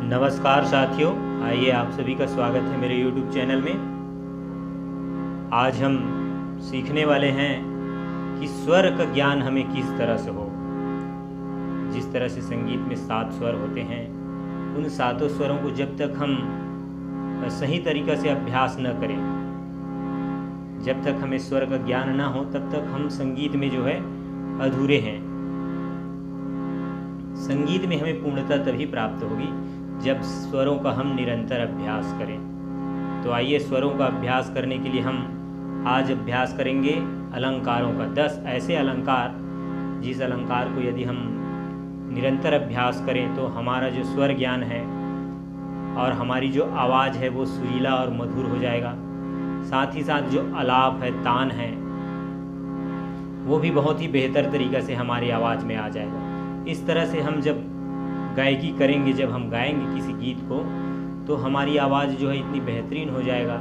नमस्कार साथियों, आइए आप सभी का स्वागत है मेरे YouTube चैनल में। आज हम सीखने वाले हैं कि स्वर का ज्ञान हमें किस तरह से हो। जिस तरह से संगीत में 7 स्वर होते हैं, उन 7 स्वरों को जब तक हम सही तरीक़ा से अभ्यास न करें, जब तक हमें स्वर का ज्ञान ना हो, तब तक हम संगीत में जो है अधूरे हैं। संगीत में हमें पूर्णता तभी प्राप्त होगी जब स्वरों का हम निरंतर अभ्यास करें। तो आइए स्वरों का अभ्यास करने के लिए हम आज अभ्यास करेंगे अलंकारों का। 10 ऐसे अलंकार जिस अलंकार को यदि हम निरंतर अभ्यास करें तो हमारा जो स्वर ज्ञान है और हमारी जो आवाज़ है वो सुरीला और मधुर हो जाएगा। साथ ही साथ जो आलाप है, तान है, वो भी बहुत ही बेहतर तरीक़ा से हमारी आवाज़ में आ जाएगा। इस तरह से हम जब गायकी करेंगे, जब हम गाएंगे किसी गीत को, तो हमारी आवाज़ जो है इतनी बेहतरीन हो जाएगा।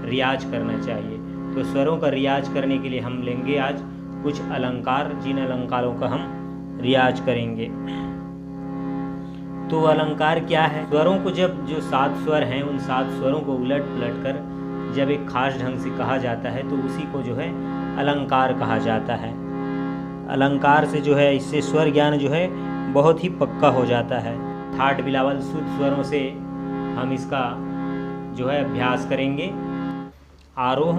रियाज करना चाहिए। तो स्वरों का रियाज करने के लिए हम लेंगे आज कुछ अलंकार, जिन अलंकारों का हम रियाज करेंगे। तो अलंकार क्या है? स्वरों को जब जो 7 स्वर हैं, उन 7 स्वरों को उलट पलट कर जब एक खास ढंग से कहा जाता है तो उसी को जो है अलंकार कहा जाता है। अलंकार से जो है, इससे स्वर ज्ञान जो है बहुत ही पक्का हो जाता है। ठाट बिलावल शुद्ध स्वरों से हम इसका जो है अभ्यास करेंगे। आरोह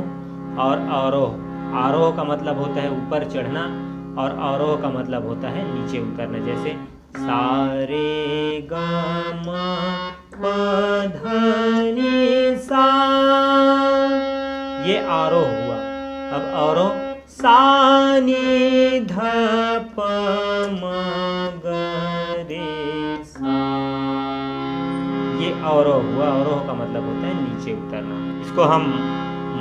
और अवरोह। आरोह का मतलब होता है ऊपर चढ़ना और अवरोह का मतलब होता है नीचे उतरना। जैसे सा रे गा मा पा धा नी सा, ये आरोह हुआ। अब अवरोह सा नी ध प म ग रे सा, ये अवरोह हुआ। अवरोह का मतलब होता है नीचे उतरना। इसको हम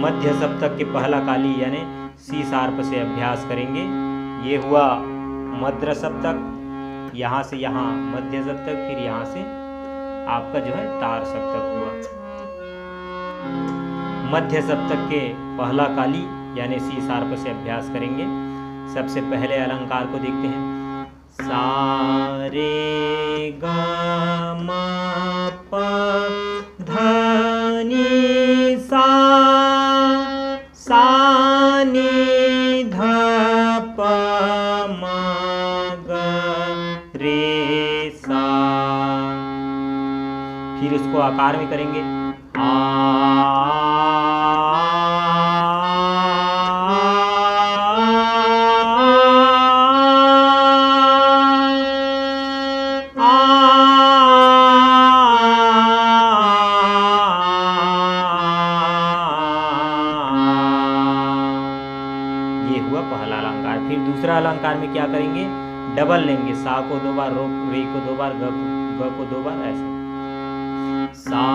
मध्य सप्तक के पहला काली यानी सी शार्प से अभ्यास करेंगे। ये हुआ मध्य सप्तक, यहाँ से यहाँ मध्य सप्तक, फिर यहाँ से आपका जो है तार सप्तक हुआ। मध्य सप्तक के पहला काली यानी सी शार्प से अभ्यास करेंगे। सबसे पहले अलंकार को देखते हैं। सा रे गा मा पा धा नी सा, सा नी ध प म ग रे सा। फिर उसको आकार में करेंगे। ये हुआ पहला अलंकार। फिर दूसरा अलंकार में क्या करेंगे? डबल लेंगे। सा को 2 बार, रे को 2 बार, ग को 2 बार, ऐसे। सा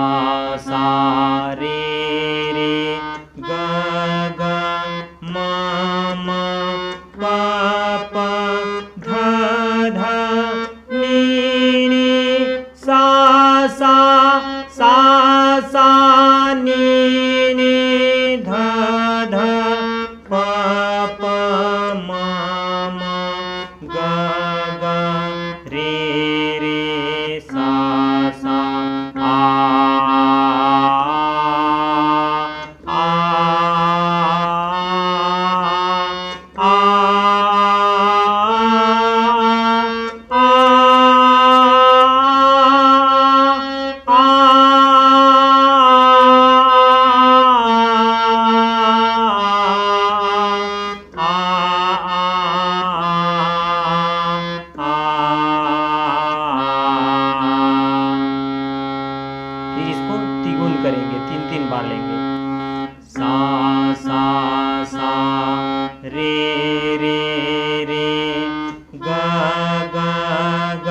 सा रे रे ग ग म म प प ध ध नी नी सा सा, सा सा नी नी ध ध प प म म ग ग रे रे सा सा। फिर इसको तिगुन करेंगे, 3-3 बार लेंगे। सा सा सा रे रे रे ग ग ग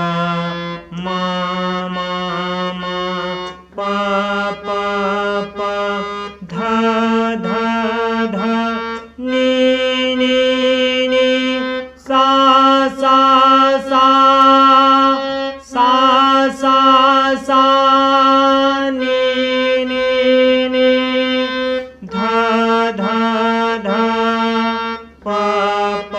म म म प प प ध ध ध नी नी नी सा सा सा, सा सा सा नी नी नी ध ध ध प प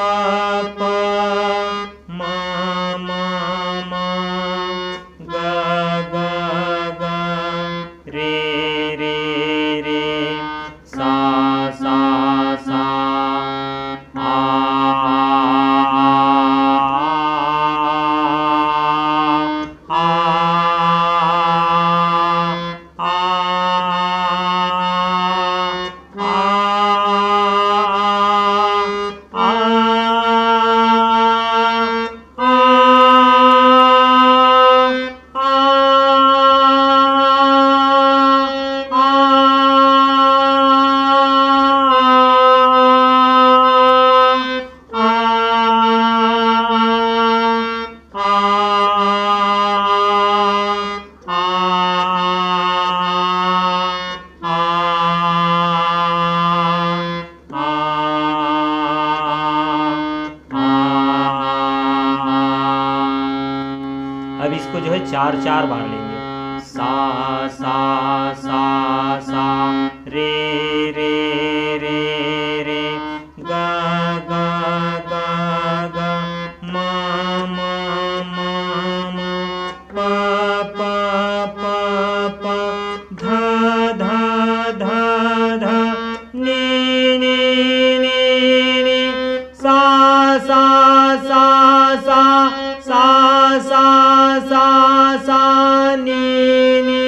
चार चार बार लेंगे। सा सा सा सा, रे रे रे रे, गा गा गा गा, मा मा मा मा, पा पा पा पा, धा धा धा धा, नी नी नी नी, सा सा सा सा सा सा सा सा, नी नी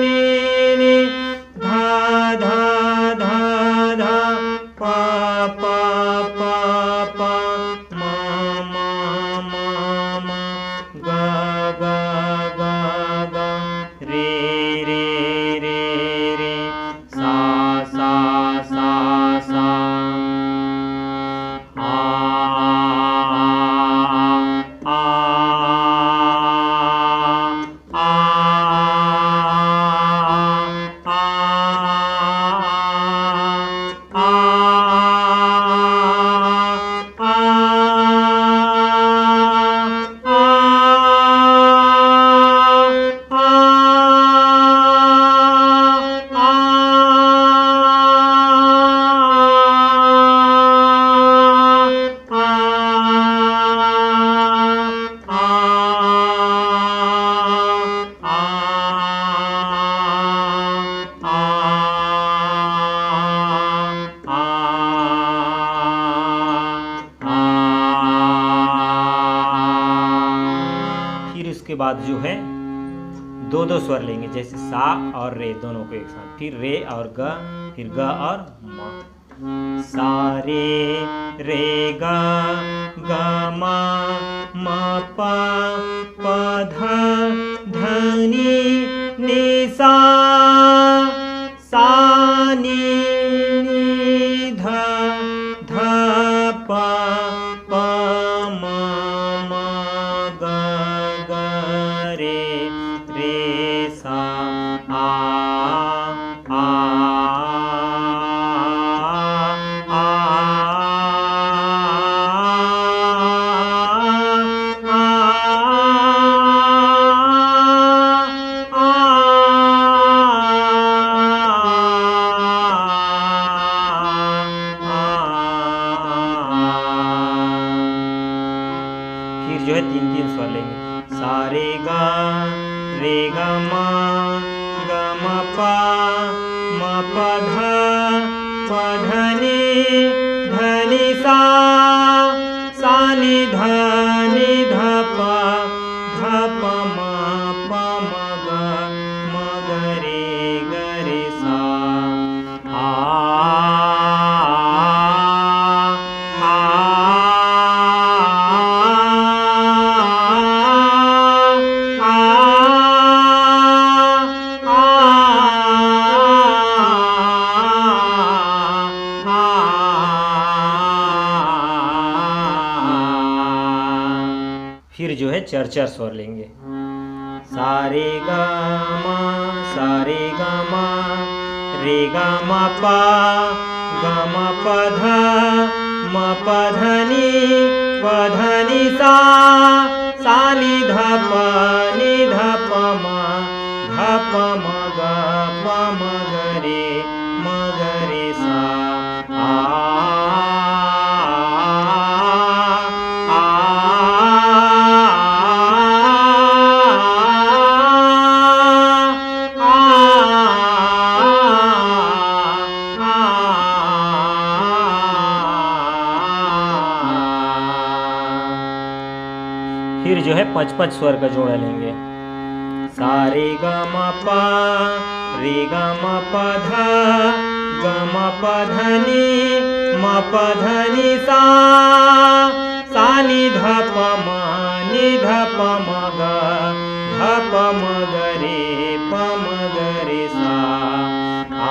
नी नी, धा धा धा धा, पा पा पा पा, मा मा मा मा, गा गा गा गा, रे रे रे रे, सा सा सा सा, आ आ उसके बाद जो है दो दो स्वर लेंगे, जैसे सा और रे दोनों को एक साथ, फिर रे और ग, फिर ग और म। सा रे रे ग ग म म प प ध ध नि नि सा, सा नि नि ध ध प प म म ग ग रे रे सा, आ आ फिर जो है तीन तीन स्वर लेंगे। सा रे गा म प ध नि सा, सा नि ध प म प म ग रे सा, आ फिर जो है चार चार स्वर लेंगे। सा रे गा मा, सा रे गा मा, रे गा मा पा, गा मा प ध नि सा, सा नि ध प म ग रे सा, आ फिर जो है पांच पांच स्वर का जोड़ा लेंगे। सा रे ग म प, रे ग म प ध नि सा, सा नि ध प म ग रे सा, आ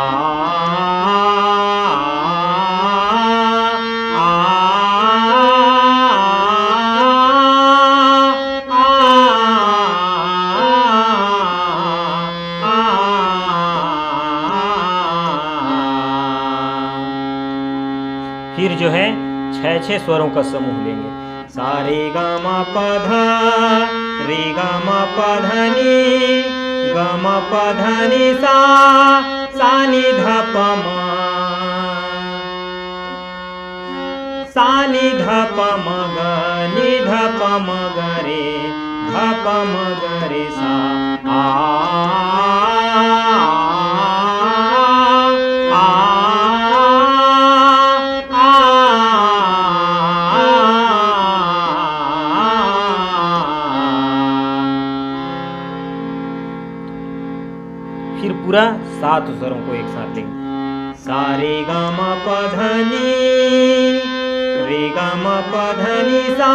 फिर जो है छह छह स्वरों का समूह लेंगे। सा रे गा मा प ध, रे ग म प ध नि ग म प ध नि सा सा नि ध प म सा नि ध प म ग नि ध प म ग रे ध प म ग रे सा फिर पूरा 7 स्वरों को एक साथ लेंगे। सा रे ग म प ध नि रे ग म प ध नि सा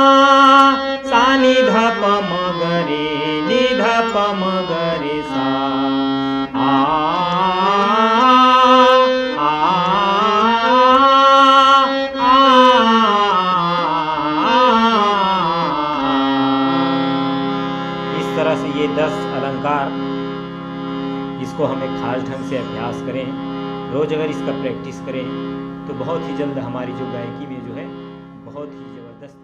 सा नि ध प म ग रे नि ध प म ग रे सा इस तरह से ये 10 अलंकार, इसको हम एक खास ढंग से अभ्यास करें, रोज़ अगर इसका प्रैक्टिस करें तो बहुत ही जल्द हमारी जो गायकी में जो है बहुत ही ज़बरदस्त